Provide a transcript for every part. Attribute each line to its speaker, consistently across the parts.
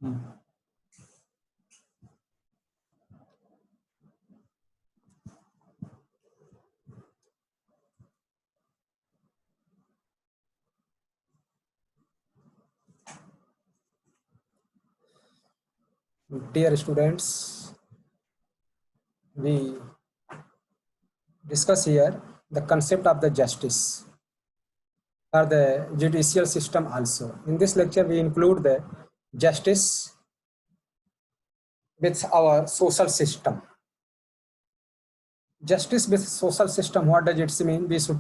Speaker 1: Dear students, we discuss here the concept of the justice or the judicial system also. In this lecture, we include the justice with our social system. Justice with social system, what does it mean? We should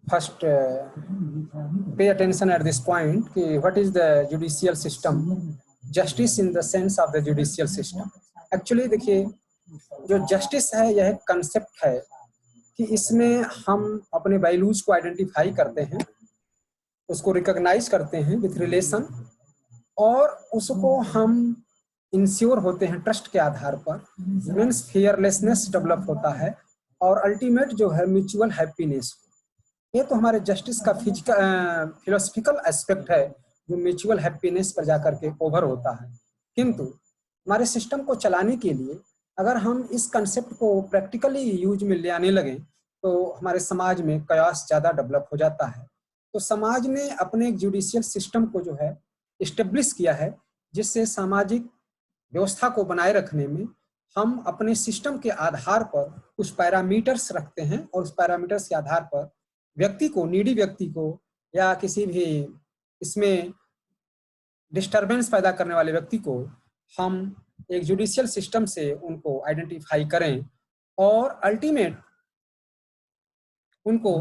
Speaker 1: first pay attention at this point. What is the judicial system? Justice in the sense of the judicial system. Actually देखिए, जो justice है यह एक concept है कि इसमें हम अपने वैल्यूज को आइडेंटिफाई करते हैं, उसको रिकॉग्नाइज करते हैं विथ रिलेशन, और उसको हम इंश्योर होते हैं ट्रस्ट के आधार पर, मीन्स फियरलेसनेस डेवलप होता है, और अल्टीमेट जो है म्यूचुअल हैप्पीनेस। ये तो हमारे जस्टिस का फिलोसफिकल एस्पेक्ट है जो म्यूचुअल हैप्पीनेस पर जाकर के ओवर होता है। किंतु हमारे सिस्टम को चलाने के लिए अगर हम इस कंसेप्ट को प्रैक्टिकली यूज में ले आने लगे तो हमारे समाज में कयास ज़्यादा डेवलप हो जाता है। तो समाज ने अपने एक जुडिशियल सिस्टम को जो है इस्टेब्लिश किया है, जिससे सामाजिक व्यवस्था को बनाए रखने में हम अपने सिस्टम के आधार पर कुछ पैरामीटर्स रखते हैं, और उस पैरामीटर्स के आधार पर व्यक्ति को, नीडी व्यक्ति को या किसी भी इसमें डिस्टरबेंस पैदा करने वाले व्यक्ति को हम एक जुडिशियल सिस्टम से उनको आइडेंटिफाई करें और अल्टीमेट उनको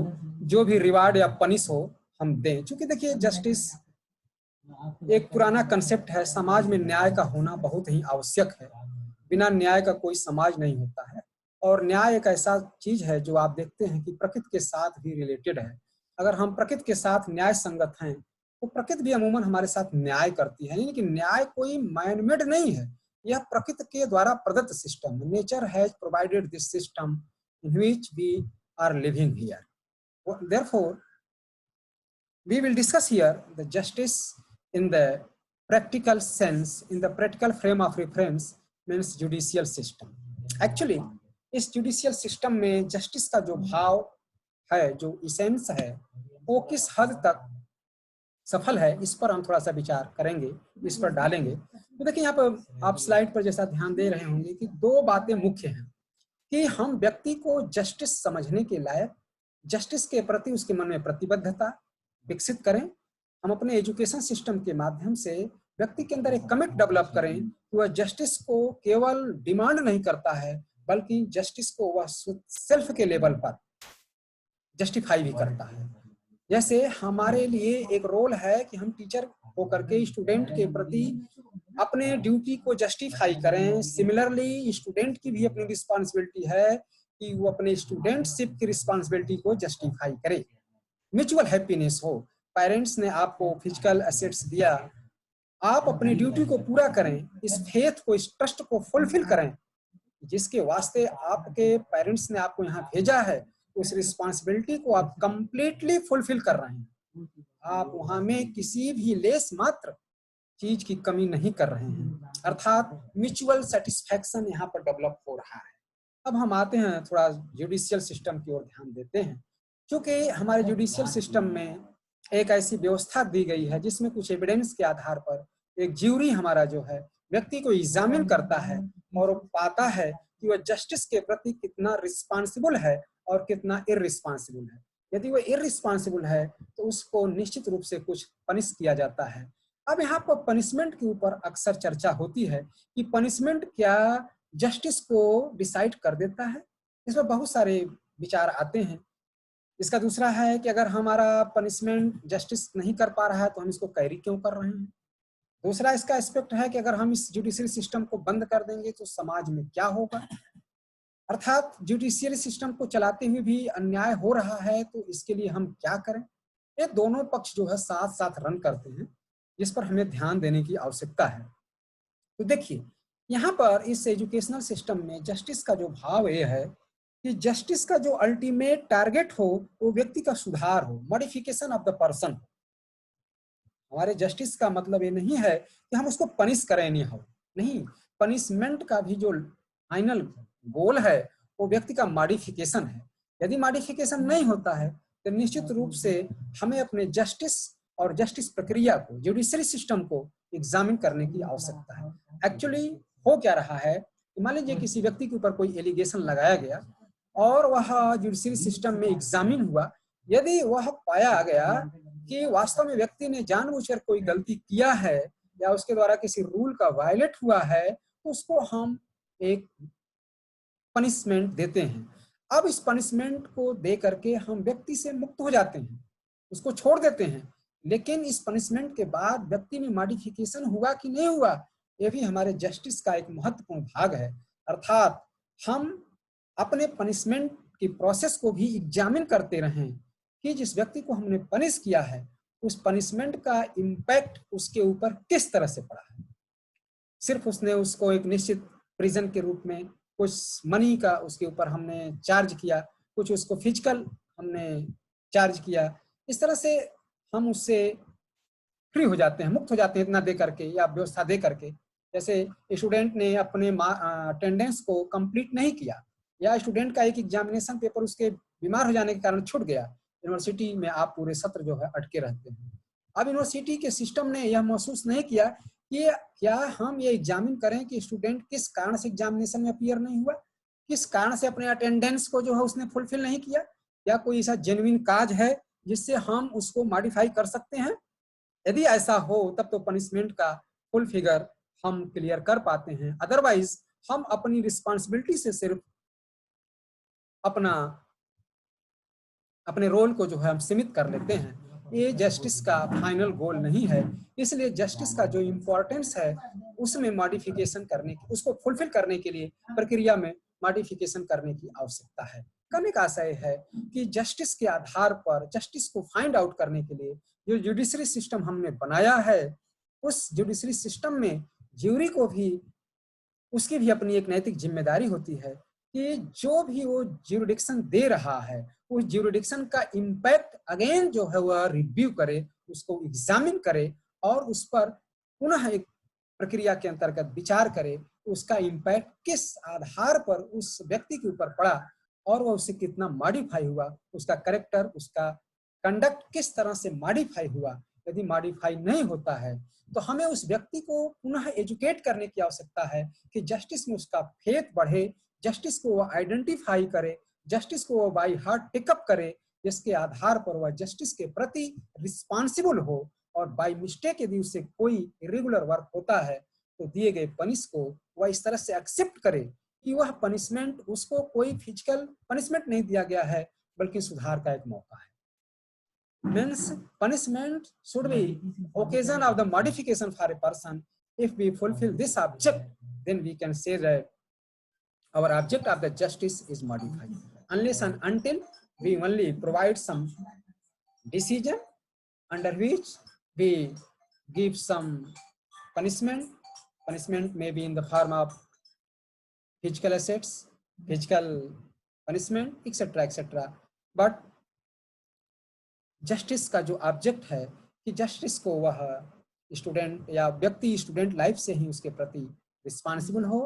Speaker 1: जो भी रिवार्ड या पनिश हो हम दें। क्योंकि देखिए जस्टिस एक पुराना कंसेप्ट है, समाज में न्याय का होना बहुत ही आवश्यक है। बिना न्याय का कोई समाज नहीं होता है, और न्याय एक ऐसा चीज है जो आप देखते हैं कि प्रकृति के साथ भी रिलेटेड है। अगर हम प्रकृति के साथ न्याय संगत हैं तो प्रकृति भी अमूमन हमारे साथ न्याय करती है। लेकिन न्याय कोई मैनमेड नहीं है, यह प्रकृति के द्वारा प्रदत्त सिस्टम है। Nature has provided this system in which we are living here. Therefore we will discuss here the justice in the practical sense, in the practical frame of reference, means judicial system. Actually इस judicial system में justice का जो भाव है, जो essence है, वो किस हद तक सफल है, इस पर हम थोड़ा सा विचार करेंगे, इस पर डालेंगे। तो देखिए यहाँ पर आप स्लाइड पर जैसा ध्यान दे रहे होंगे कि दो बातें मुख्य हैं कि हम व्यक्ति को जस्टिस समझने के लायक, जस्टिस के प्रति उसके मन में प्रतिबद्धता विकसित करें। हम अपने एजुकेशन सिस्टम के माध्यम से व्यक्ति के अंदर एक कमिट डेवलप करें कि वह जस्टिस को केवल डिमांड नहीं करता है, बल्कि जस्टिस को वह सेल्फ के लेवल पर जस्टिफाई भी करता है। जैसे हमारे लिए एक रोल है कि हम टीचर होकर के स्टूडेंट के प्रति अपने ड्यूटी को जस्टिफाई करें। सिमिलरली स्टूडेंट की भी अपनी रिस्पॉन्सिबिलिटी है कि वो अपने स्टूडेंटशिप की रिस्पॉन्सिबिलिटी को जस्टिफाई करे, म्यूचुअल हैप्पीनेस हो। पेरेंट्स ने आपको फिजिकल एसेट्स दिया, आप अपनी ड्यूटी को पूरा करें, इस फेथ को, इस ट्रस्ट को फुलफिल करें जिसके वास्ते आपके पेरेंट्स ने आपको यहाँ भेजा है। उस रिस्पॉन्सिबिलिटी को आप कंप्लीटली फुलफिल कर रहे हैं, आप वहां में किसी भी लेस मात्र चीज की कमी नहीं कर रहे हैं, अर्थात म्यूचुअल सेटिस्फैक्शन यहाँ पर डेवलप हो रहा है। अब हम आते हैं थोड़ा जुडिशियल सिस्टम की ओर ध्यान देते हैं। क्योंकि हमारे जुडिशियल सिस्टम में एक ऐसी व्यवस्था दी गई है जिसमें कुछ एविडेंस के आधार पर एक ज्यूरी हमारा जो है व्यक्ति को एग्जामिन करता है और वो पाता है कि वह जस्टिस के प्रति कितना रिस्पॉन्सिबल है और कितना इररिस्पॉन्सिबल है। यदि वह इररिस्पॉन्सिबल है तो उसको निश्चित रूप से कुछ पनिश किया जाता है। अब यहाँ पर पनिशमेंट के ऊपर अक्सर चर्चा होती है कि पनिशमेंट क्या जस्टिस को डिसाइड कर देता है। इसमें बहुत सारे विचार आते हैं। इसका दूसरा है कि अगर हमारा पनिशमेंट जस्टिस नहीं कर पा रहा है तो हम इसको कैरी क्यों कर रहे हैं। दूसरा इसका एस्पेक्ट है कि अगर हम इस जुडिशियल सिस्टम को बंद कर देंगे तो समाज में क्या होगा, अर्थात जुडिशियल सिस्टम को चलाते हुए भी अन्याय हो रहा है तो इसके लिए हम क्या करें। ये दोनों पक्ष जो है साथ साथ रन करते हैं, जिस पर हमें ध्यान देने की आवश्यकता है। तो देखिए यहाँ पर इस एजुकेशनल सिस्टम में जस्टिस का जो भाव ये है कि जस्टिस का जो अल्टीमेट टारगेट हो वो व्यक्ति का सुधार हो, मॉडिफिकेशन ऑफ द पर्सन। हमारे जस्टिस का मतलब ये नहीं है कि हम उसको पनिश करें नहीं हो, नहीं, पनिशमेंट का भी जो फाइनल गोल है वो व्यक्ति का मॉडिफिकेशन है। यदि मॉडिफिकेशन नहीं होता है तो निश्चित रूप से हमें अपने जस्टिस और जस्टिस प्रक्रिया को, जुडिशरी सिस्टम को एग्जामिन करने की आवश्यकता है। एक्चुअली हो क्या रहा है, मान लीजिए किसी व्यक्ति के ऊपर कोई एलिगेशन लगाया गया और वह जुडिशरी सिस्टम में एग्जामिन हुआ, यदि वह पाया गया कि वास्तव में व्यक्ति ने जानबूझकर कोई गलती किया है या उसके द्वारा किसी रूल का वायलेट हुआ है, तो उसको हम एक पनिशमेंट देते हैं। अब इस पनिशमेंट को दे करके हम व्यक्ति से मुक्त हो जाते हैं, उसको छोड़ देते हैं। लेकिन इस पनिशमेंट के बाद व्यक्ति में मॉडिफिकेशन हुआ कि नहीं हुआ, ये भी हमारे जस्टिस का एक महत्वपूर्ण भाग है। अर्थात हम अपने पनिशमेंट की प्रोसेस को भी एग्जामिन करते रहें कि जिस व्यक्ति को हमने पनिश किया है उस पनिशमेंट का इम्पैक्ट उसके ऊपर किस तरह से पड़ा है। सिर्फ उसने उसको एक निश्चित प्रिजन के रूप में कुछ मनी का उसके ऊपर हमने चार्ज किया, कुछ उसको फिजिकल हमने चार्ज किया, इस तरह से हम उससे फ्री हो जाते हैं, मुक्त हो जाते हैं इतना दे करके या व्यवस्था दे करके। जैसे स्टूडेंट ने अपने अटेंडेंस को कंप्लीट नहीं किया या स्टूडेंट का एक एग्जामिनेशन पेपर उसके बीमार हो जाने के कारण छूट गया, यूनिवर्सिटी में आप पूरे सत्र जो है अटके रहते हैं। अब यूनिवर्सिटी के सिस्टम ने यह महसूस नहीं किया कि क्या हम ये एग्जामिन करें कि स्टूडेंट किस कारण से एग्जामिनेशन में अपीयर नहीं हुआ, किस कारण से अपने अटेंडेंस को जो है उसने फुलफिल नहीं किया, क्या कोई ऐसा जेन्युइन काज है जिससे हम उसको मॉडिफाई कर सकते हैं। यदि ऐसा हो तब तो पनिशमेंट का फुल फिगर हम क्लियर कर पाते हैं, अदरवाइज हम अपनी रिस्पॉन्सिबिलिटी से सिर्फ अपने रोल को जो है हम सीमित कर लेते हैं। ये जस्टिस का फाइनल गोल नहीं है, इसलिए जस्टिस का जो इम्पोर्टेंस है उसमें मॉडिफिकेशन करने की, उसको फुलफिल करने के लिए प्रक्रिया में मॉडिफिकेशन करने की आवश्यकता है। कहने का आशय है कि जस्टिस के आधार पर जस्टिस को फाइंड आउट करने के लिए जो जुडिशरी सिस्टम हमने बनाया है, उस जुडिशरी सिस्टम में ज्यूरी को भी, उसकी भी अपनी एक नैतिक जिम्मेदारी होती है कि जो भी वो ज्यूरिडिक्शन दे रहा है उस ज्यूरिडिक्शन का इम्पैक्ट अगेन जो है वह रिव्यू करे, उसको एग्जामिन करे और उस पर पुनः एक प्रक्रिया के अंतर्गत विचार करे, उसका इम्पैक्ट किस आधार पर उस व्यक्ति के ऊपर पड़ा और वह उससे कितना मॉडिफाई हुआ, उसका करेक्टर, उसका कंडक्ट किस तरह से मॉडिफाई हुआ। यदि मॉडिफाई नहीं होता है तो हमें उस व्यक्ति को पुनः एजुकेट करने की आवश्यकता है कि जस्टिस में उसका फेथ बढ़े, जस्टिस को वो आइडेंटिफाई करे, जस्टिस को वो बाई हार्ट टेकअप करे, जिसके आधार पर वह जस्टिस के प्रति रिस्पॉन्सिबल हो और बाई मिस्टेक यदि उससे कोई इरेगुलर वर्क होता है तो दिए गए पनिश को वह इस तरह से एक्सेप्ट करे कि वह पनिशमेंट उसको कोई फिजिकल पनिशमेंट नहीं दिया गया है बल्कि सुधार का एक मौका है। Means punishment should be occasion of the modification for a person. If we fulfill this object, then we can say that our object of the justice is modified. Unless and until we only provide some decision under which we give some punishment. Punishment may be in the form of physical assets, physical punishment, etc., etc. But justice का जो object है कि justice को वह student या व्यक्ति student life से ही उसके प्रति रिस्पॉन्सिबल हो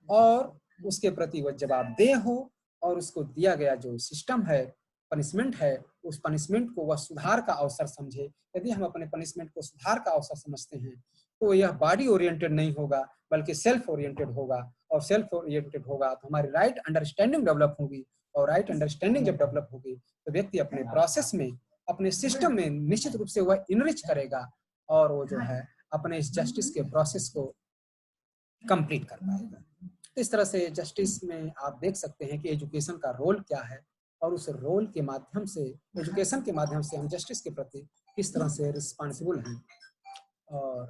Speaker 1: और उसके प्रति वह जवाबदेह हो और उसको दिया गया जो सिस्टम है, पनिशमेंट है, उस पनिशमेंट को वह सुधार का अवसर समझे। यदि हम अपने पनिशमेंट को सुधार का अवसर समझते हैं तो यह बॉडी ओरिएंटेड नहीं होगा बल्कि सेल्फ ओरिएंटेड होगा, और सेल्फ ओरिएंटेड होगा तो हमारी राइट अंडरस्टैंडिंग डेवलप होगी, और राइट अंडरस्टैंडिंग जब डेवलप होगी तो व्यक्ति अपने प्रोसेस में, अपने सिस्टम में निश्चित रूप से वह इनरिच करेगा और वो जो है अपने इस जस्टिस के प्रोसेस को कंप्लीट कर पाएगा। तो इस तरह से जस्टिस में आप देख सकते हैं कि एजुकेशन का रोल क्या है और उस रोल के माध्यम से, एजुकेशन के माध्यम से हम जस्टिस के प्रति किस तरह से रिस्पॉन्सिबल हैं और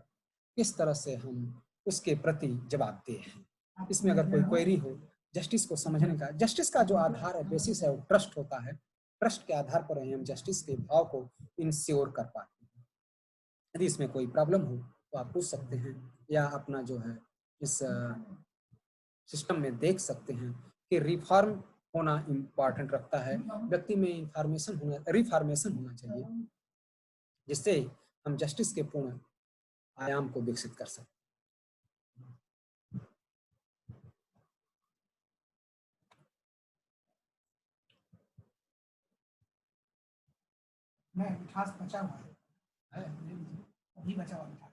Speaker 1: किस तरह से हम उसके प्रति जवाबदेह हैं। इसमें अगर कोई क्वेरी हो जस्टिस को समझने का, जस्टिस का जो आधार है, बेसिस है, वो ट्रस्ट होता है। ट्रस्ट के आधार पर हम जस्टिस के भाव को इंश्योर कर पाते हैं। यदि इसमें कोई प्रॉब्लम हो तो आप पूछ सकते हैं या अपना जो है इस सिस्टम में देख सकते हैं कि रिफॉर्म होना इम्पॉर्टेंट रखता है। व्यक्ति में रिफॉर्मेशन होना चाहिए जिससे हम जस्टिस के पूर्ण आयाम को विकसित कर सकते।
Speaker 2: मैं मिठास बचा हुआ है, अभी बचा हुआ मिठास।